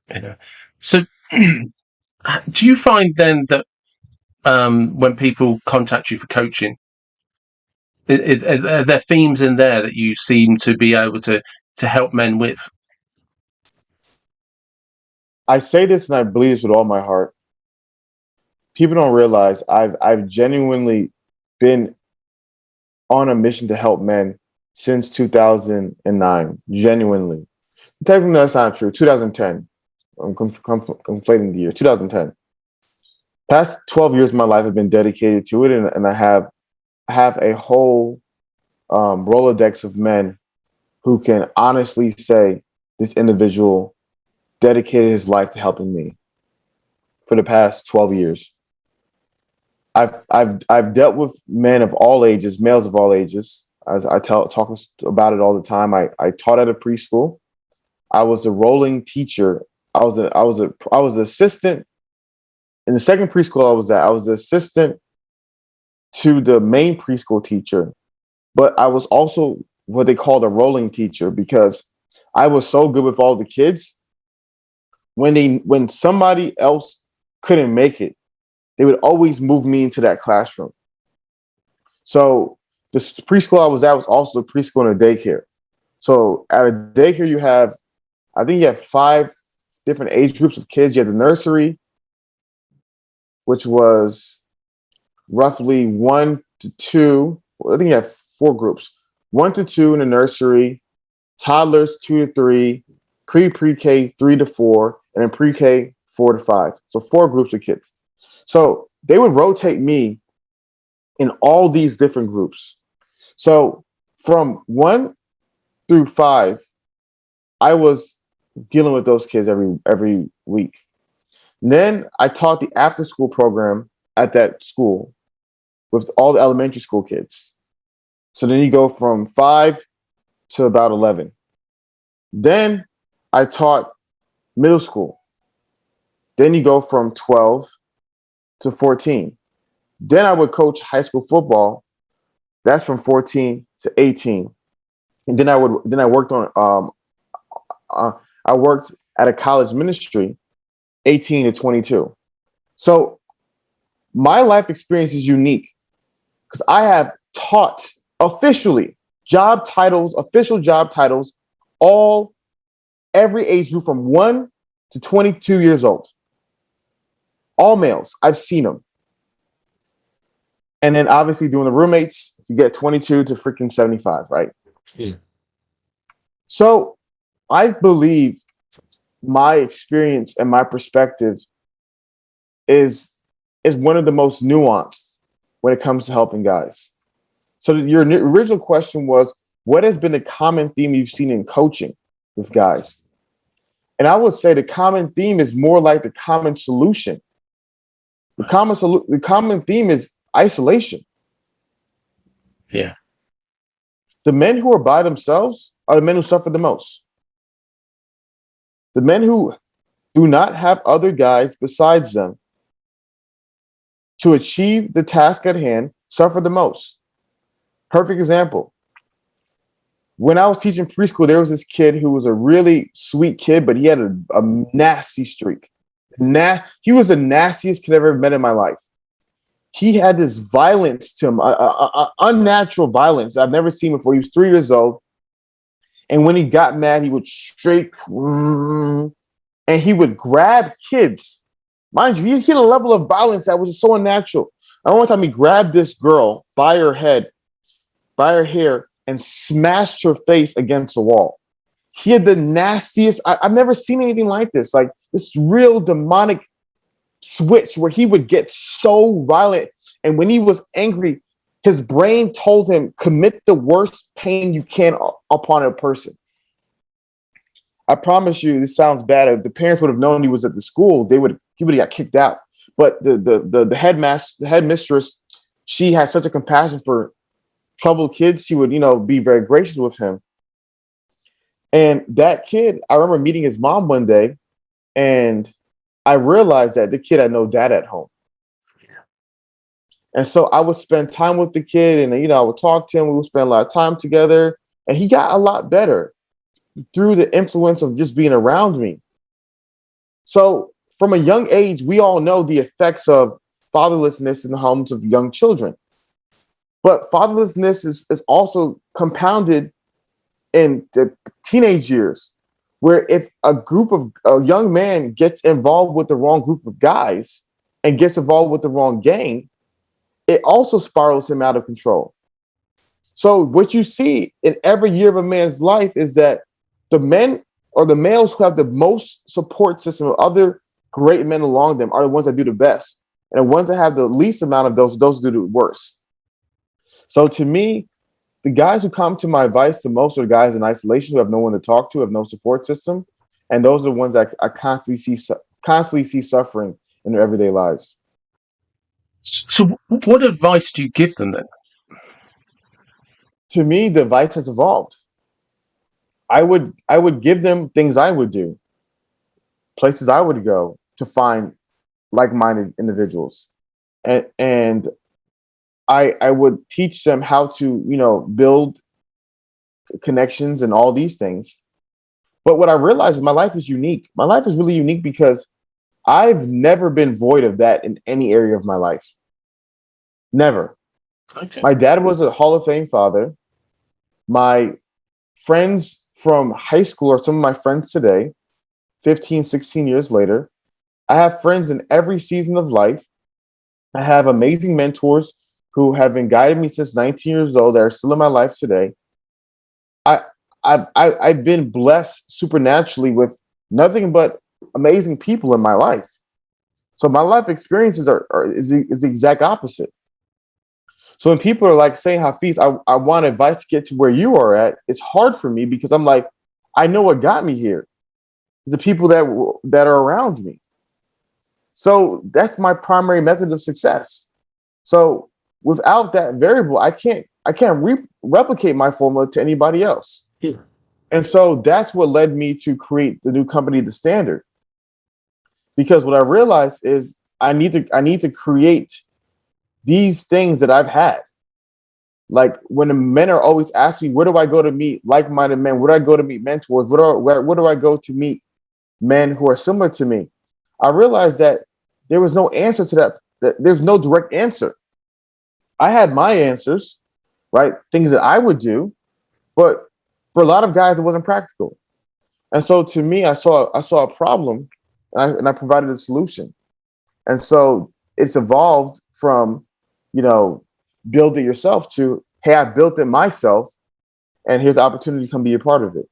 Yeah. So, do you find then that when people contact you for coaching, are there themes in there that you seem to be able to help men with? I say this and I believe this with all my heart. People don't realize I've genuinely been on a mission to help men since 2009. Genuinely, technically that's not true. 2010. I'm conflating the year. 2010. Past 12 years of my life have been dedicated to it, and I have a whole Rolodex of men who can honestly say this individual dedicated his life to helping me for the past 12 years. I've dealt with men of all ages, males of all ages. As I talk about it all the time. I taught at a preschool. I was a rolling teacher. I was an assistant in the second preschool I was at. I was the assistant to the main preschool teacher, but I was also what they called a rolling teacher because I was so good with all the kids. When somebody else couldn't make it, they would always move me into that classroom. So the preschool I was at was also a preschool and a daycare. So at a daycare, I think you have five different age groups of kids. You have the nursery, which was roughly 1 to 2. Well, I think you have four groups: 1 to 2 in the nursery, toddlers 2 to 3, pre-K 3 to 4, and then pre-K 4 to 5. So four groups of kids. So they would rotate me in all these different groups. So from 1 through 5, I was dealing with those kids every week. And then I taught the after school program at that school with all the elementary school kids. So then you go from 5 to about 11. Then I taught middle school. Then you go from 12 to 14. Then I would coach high school football. That's from 14 to 18. And then I worked on uh, I worked at a college ministry 18 to 22. So my life experience is unique because I have taught officially official job titles, all every age group from 1 to 22 years old. All males. I've seen them. And then obviously doing the roommates, you get 22 to freaking 75, right? Yeah. So I believe my experience and my perspective is is one of the most nuanced when it comes to helping guys. So your original question was, what has been the common theme you've seen in coaching with guys? And I would say the common theme is more like the common solution. The common theme is isolation. Yeah. The men who are by themselves are the men who suffer the most. The men who do not have other guys besides them to achieve the task at hand suffer the most. Perfect example. When I was teaching preschool, there was this kid who was a really sweet kid, but he had a nasty streak. He was the nastiest kid I've ever met in my life. He had this violence to him, unnatural violence I've never seen before. He was 3 years old. And when he got mad, he would shake and he would grab kids. Mind you, he hit a level of violence that was just so unnatural. I remember one time he grabbed this girl by her head, by her hair, and smashed her face against a wall. He had the nastiest, I've never seen anything like this. Like this real demonic switch where he would get so violent. And when he was angry, his brain told him, commit the worst pain you can upon a person. I promise you, this sounds bad. If the parents would have known he was at the school, he would have got kicked out. But the headmaster, the headmistress, she had such a compassion for troubled kids. She would, be very gracious with him. And that kid, I remember meeting his mom one day, and I realized that the kid had no dad at home. And so I would spend time with the kid, and I would talk to him. We would spend a lot of time together, and he got a lot better through the influence of just being around me. So from a young age, we all know the effects of fatherlessness in the homes of young children. But fatherlessness is also compounded in the teenage years, where if a young man gets involved with the wrong group of guys and gets involved with the wrong gang, it also spirals him out of control. So what you see in every year of a man's life is that the men or the males who have the most support system of other great men along them are the ones that do the best. And the ones that have the least amount of those do the worst. So to me, the guys who come to my advice the most are guys in isolation who have no one to talk to, have no support system, and those are the ones that I constantly see suffering in their everyday lives. So, what advice do you give them then? To me, the advice has evolved. I would give them things I would do, places I would go to find like-minded individuals, and I would teach them how to build connections and all these things. But what I realized is my life is unique. My life is really unique because I've never been void of that in any area of my life. Never. Okay. My dad was a Hall of Fame father. My friends from high school are some of my friends today, 15, 16 years later. I have friends in every season of life. I have amazing mentors who have been guiding me since 19 years old that are still in my life today. I, I've been blessed supernaturally with nothing but amazing people in my life. So my life experiences is the exact opposite. So when people are like saying, Hafiz, I want advice to get to where you are at, it's hard for me because I'm like, I know what got me here. The people that are around me. So that's my primary method of success. So without that variable, I can't replicate my formula to anybody else. Yeah. And so that's what led me to create the new company, The Standard. Because what I realized is I need to create these things that I've had. Like when the men are always asking me, where do I go to meet like-minded men? Where do I go to meet mentors? Where do I go to meet men who are similar to me? I realized that there was no answer to that there's no direct answer. I had my answers, right? Things that I would do, but for a lot of guys, it wasn't practical. And so to me, I saw a problem, and I provided a solution. And so it's evolved from, you know, build it yourself to, hey, I built it myself, and here's the opportunity to come be a part of it.